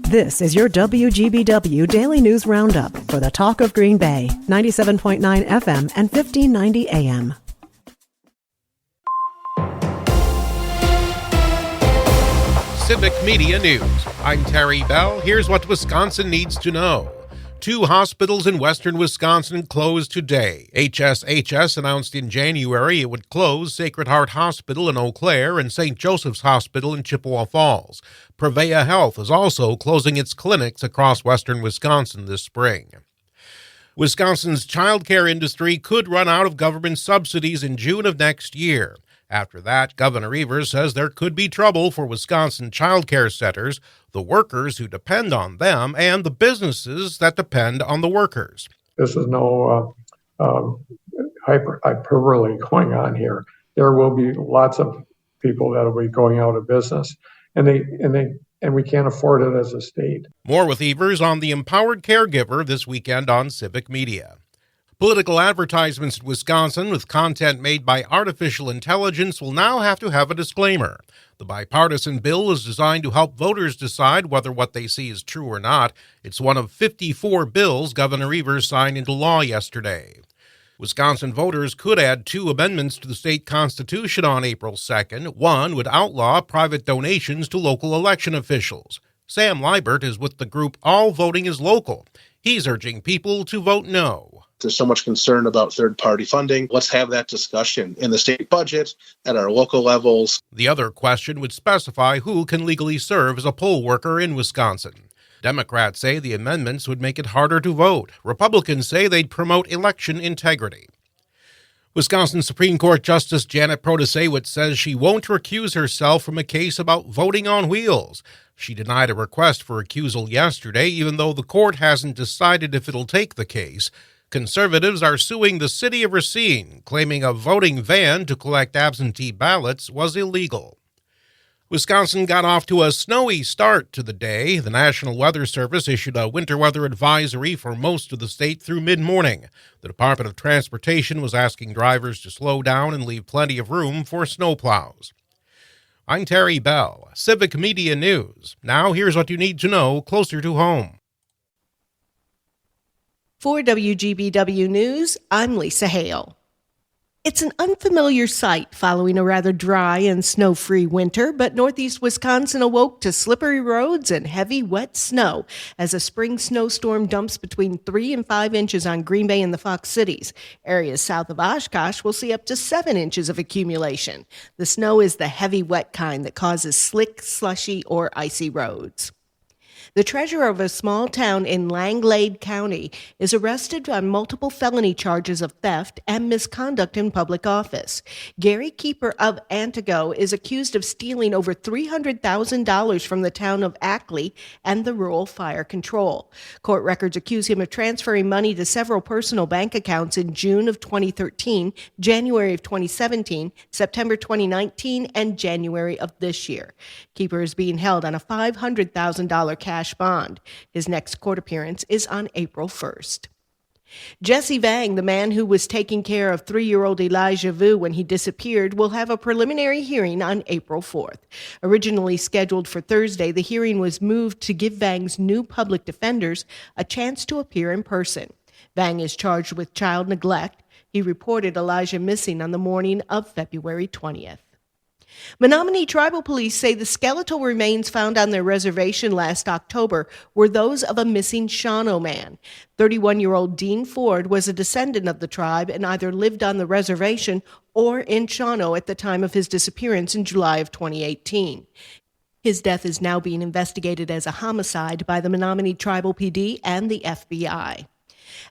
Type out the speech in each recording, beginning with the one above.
This is your WGBW Daily News Roundup for the Talk of Green Bay, 97.9 FM and 1590 AM. Civic Media News. I'm Terry Bell. Here's what Wisconsin needs to know. 2 hospitals in western Wisconsin closed today. HSHS announced in January it would close Sacred Heart Hospital in Eau Claire and St. Joseph's Hospital in Chippewa Falls. Prevea Health is also closing its clinics across western Wisconsin this spring. Wisconsin's child care industry could run out of government subsidies in June of next year. After that, Governor Evers says there could be trouble for Wisconsin child care centers, the workers who depend on them, and the businesses that depend on the workers. This is no hyperbole going on here. There will be lots of people that will be going out of business, and we can't afford it as a state. More with Evers on the Empowered Caregiver this weekend on Civic Media. Political advertisements in Wisconsin with content made by artificial intelligence will now have to have a disclaimer. The bipartisan bill is designed to help voters decide whether what they see is true or not. It's one of 54 bills Governor Evers signed into law yesterday. Wisconsin voters could add 2 amendments to the state constitution on April 2nd. One would outlaw private donations to local election officials. Sam Liebert is with the group All Voting is Local. He's urging people to vote no. There's so much concern about third-party funding. Let's have that discussion in the state budget, at our local levels. The other question would specify who can legally serve as a poll worker in Wisconsin. Democrats say the amendments would make it harder to vote. Republicans say they'd promote election integrity. Wisconsin Supreme Court Justice Janet Protasewicz says she won't recuse herself from a case about voting on wheels. She denied a request for recusal yesterday, even though the court hasn't decided if it'll take the case. Conservatives are suing the city of Racine, claiming a voting van to collect absentee ballots was illegal. Wisconsin got off to a snowy start to the day. The National Weather Service issued a winter weather advisory for most of the state through mid-morning. The Department of Transportation was asking drivers to slow down and leave plenty of room for snowplows. I'm Terry Bell, Civic Media News. Now here's what you need to know closer to home. For WGBW News, I'm Lisa Hale. It's an unfamiliar sight following a rather dry and snow-free winter, but northeast Wisconsin awoke to slippery roads and heavy, wet snow as a spring snowstorm dumps between 3 and 5 inches on Green Bay and the Fox Cities. Areas south of Oshkosh will see up to 7 inches of accumulation. The snow is the heavy, wet kind that causes slick, slushy, or icy roads. The treasurer of a small town in Langlade County is arrested on multiple felony charges of theft and misconduct in public office. Gary Keeper of Antigo is accused of stealing over $300,000 from the town of Ackley and the rural fire control. Court records accuse him of transferring money to several personal bank accounts in June of 2013, January of 2017, September 2019, and January of this year. Keeper is being held on a $500,000 cash bond. His next court appearance is on April 1st. Jesse Vang, the man who was taking care of 3-year-old Elijah Vu when he disappeared, will have a preliminary hearing on April 4th. Originally scheduled for Thursday, the hearing was moved to give Vang's new public defenders a chance to appear in person. Vang is charged with child neglect. He reported Elijah missing on the morning of February 20th. Menominee Tribal Police say the skeletal remains found on their reservation last October were those of a missing Shawano man. 31-year-old Dean Ford was a descendant of the tribe and either lived on the reservation or in Shawano at the time of his disappearance in July of 2018. His death is now being investigated as a homicide by the Menominee Tribal PD and the FBI.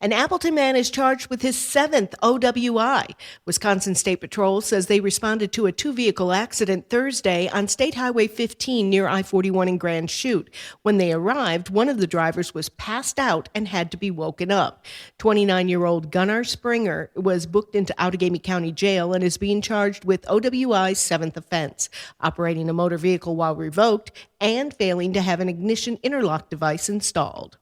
An Appleton man is charged with his 7th OWI. Wisconsin State Patrol says they responded to a 2-vehicle accident Thursday on State Highway 15 near I-41 in Grand Chute. When they arrived, one of the drivers was passed out and had to be woken up. 29-year-old Gunnar Springer was booked into Outagamie County Jail and is being charged with OWI's 7th offense, operating a motor vehicle while revoked and failing to have an ignition interlock device installed.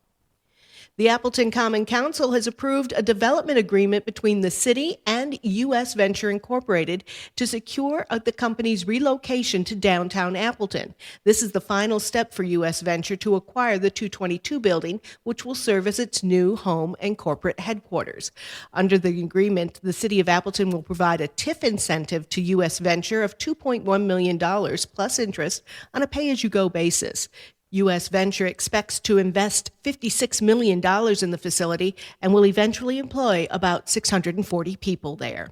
The Appleton Common Council has approved a development agreement between the city and U.S. Venture Incorporated to secure the company's relocation to downtown Appleton. This is the final step for U.S. Venture to acquire the 222 building, which will serve as its new home and corporate headquarters. Under the agreement, the city of Appleton will provide a TIF incentive to U.S. Venture of $2.1 million plus interest on a pay-as-you-go basis. U.S. Venture expects to invest $56 million in the facility and will eventually employ about 640 people there.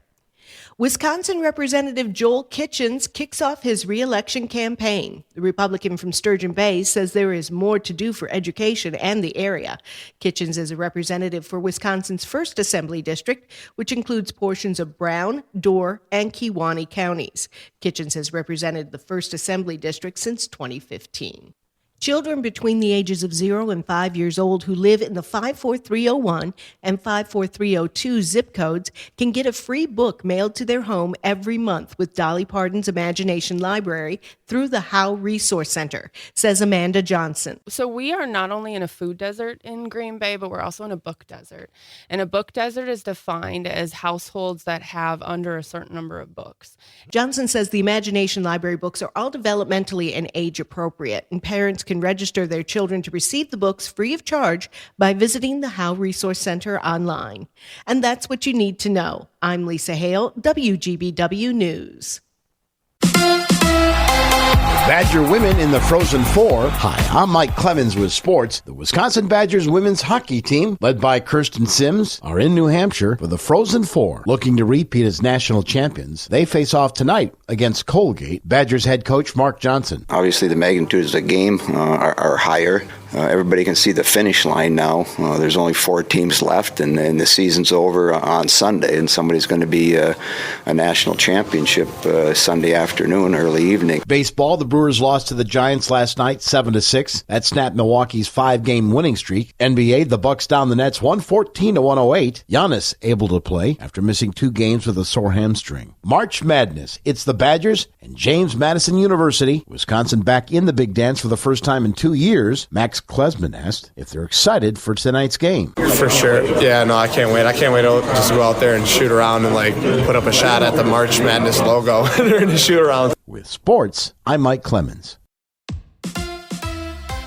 Wisconsin Representative Joel Kitchens kicks off his re-election campaign. The Republican from Sturgeon Bay says there is more to do for education and the area. Kitchens is a representative for Wisconsin's 1st Assembly District, which includes portions of Brown, Door, and Kewaunee counties. Kitchens has represented the 1st Assembly District since 2015. Children between the ages of 0 and 5 years old who live in the 54301 and 54302 zip codes can get a free book mailed to their home every month with Dolly Parton's Imagination Library through the Howe Resource Center, says Amanda Johnson. So we are not only in a food desert in Green Bay, but we're also in a book desert. And a book desert is defined as households that have under a certain number of books. Johnson says the Imagination Library books are all developmentally and age appropriate, and parents can register their children to receive the books free of charge by visiting the Howe Resource Center online. And that's what you need to know. I'm Lisa Hale, WGBW News. Badger women in the Frozen Four. Hi, I'm Mike Clemens with sports. The Wisconsin Badgers women's hockey team, led by Kirsten Sims, are in New Hampshire for the Frozen Four, looking to repeat as national champions. They face off tonight against Colgate. Badgers head coach Mark Johnson. Obviously, the magnitudes of the game are higher. Everybody can see the finish line now. There's only 4 teams left, and the season's over on Sunday, and somebody's going to be a national championship Sunday afternoon, early evening. Baseball, the Brewers lost to the Giants last night, 7-6. That snapped Milwaukee's 5-game winning streak. NBA, the Bucks down the Nets 114-108. Giannis able to play after missing 2 games with a sore hamstring. March Madness. It's the Badgers and James Madison University. Wisconsin back in the big dance for the first time in 2 years. Max Klesman asked if they're excited for tonight's game. For sure. Yeah, no, I can't wait. I can't wait to just go out there and shoot around and put up a shot at the March Madness logo during the shoot around. With sports, I'm Mike Clemens.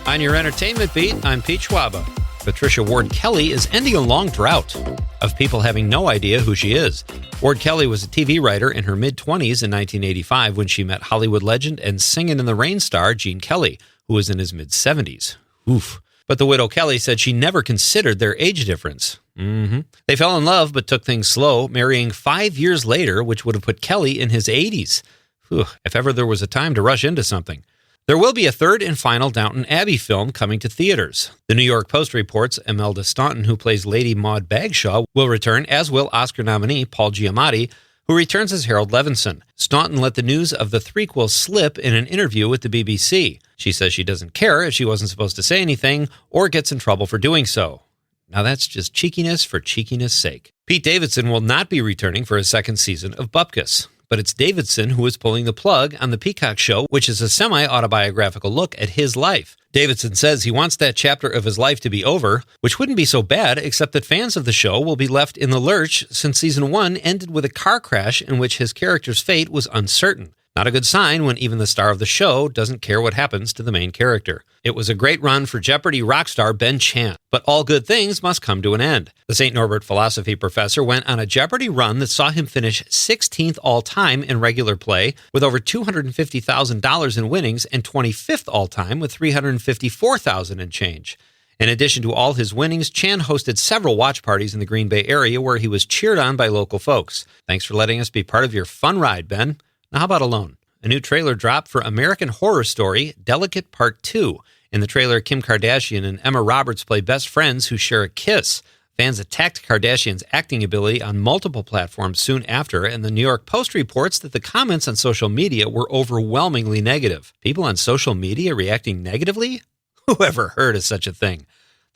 On your entertainment beat, I'm Pete Schwaba. Patricia Ward Kelly is ending a long drought of people having no idea who she is. Ward Kelly was a TV writer in her mid-20s in 1985 when she met Hollywood legend and Singin' in the Rain star Gene Kelly, who was in his mid-70s. Oof. But the widow Kelly said she never considered their age difference. They fell in love but took things slow, marrying 5 years later, which would have put Kelly in his 80s. Whew, if ever there was a time to rush into something. There will be a third and final Downton Abbey film coming to theaters. The New York Post reports Imelda Staunton, who plays Lady Maud Bagshaw, will return, as will Oscar nominee Paul Giamatti, who returns as Harold Levinson. Staunton let the news of the threequel slip in an interview with the BBC. She says she doesn't care if she wasn't supposed to say anything or gets in trouble for doing so. Now that's just cheekiness for cheekiness' sake. Pete Davidson will not be returning for a second season of Bupkis. But it's Davidson who is pulling the plug on the Peacock show, which is a semi-autobiographical look at his life. Davidson says he wants that chapter of his life to be over, which wouldn't be so bad, except that fans of the show will be left in the lurch since season 1 ended with a car crash in which his character's fate was uncertain. Not a good sign when even the star of the show doesn't care what happens to the main character. It was a great run for Jeopardy rock star Ben Chan, but all good things must come to an end. The St. Norbert philosophy professor went on a Jeopardy run that saw him finish 16th all-time in regular play with over $250,000 in winnings and 25th all-time with $354,000 in change. In addition to all his winnings, Chan hosted several watch parties in the Green Bay area where he was cheered on by local folks. Thanks for letting us be part of your fun ride, Ben. Now, how about Alone? A new trailer dropped for American Horror Story, Delicate Part 2. In the trailer, Kim Kardashian and Emma Roberts play best friends who share a kiss. Fans attacked Kardashian's acting ability on multiple platforms soon after, and the New York Post reports that the comments on social media were overwhelmingly negative. People on social media reacting negatively? Who ever heard of such a thing?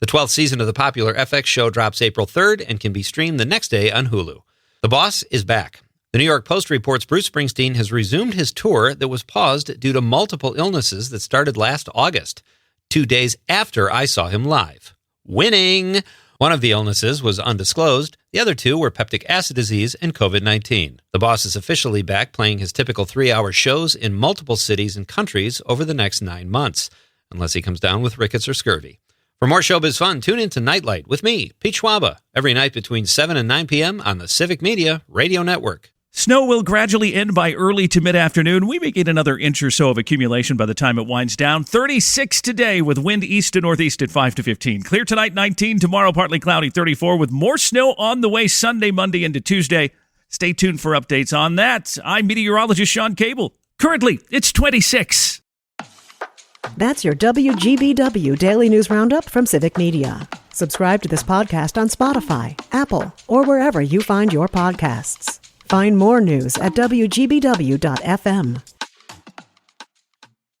The 12th season of the popular FX show drops April 3rd and can be streamed the next day on Hulu. The Boss is back. The New York Post reports Bruce Springsteen has resumed his tour that was paused due to multiple illnesses that started last August, 2 days after I saw him live. Winning! One of the illnesses was undisclosed. The other two were peptic acid disease and COVID-19. The boss is officially back playing his typical 3-hour shows in multiple cities and countries over the next 9 months, unless he comes down with rickets or scurvy. For more showbiz fun, tune in to Nightlight with me, Pete Schwaba, every night between 7 and 9 p.m. on the Civic Media Radio Network. Snow will gradually end by early to mid-afternoon. We may get another inch or so of accumulation by the time it winds down. 36 today with wind east to northeast at 5 to 15. Clear tonight, 19. Tomorrow, partly cloudy, 34 with more snow on the way Sunday, Monday, into Tuesday. Stay tuned for updates on that. I'm meteorologist Sean Cable. Currently, it's 26. That's your WGBW Daily News Roundup from Civic Media. Subscribe to this podcast on Spotify, Apple, or wherever you find your podcasts. Find more news at WGBW.FM.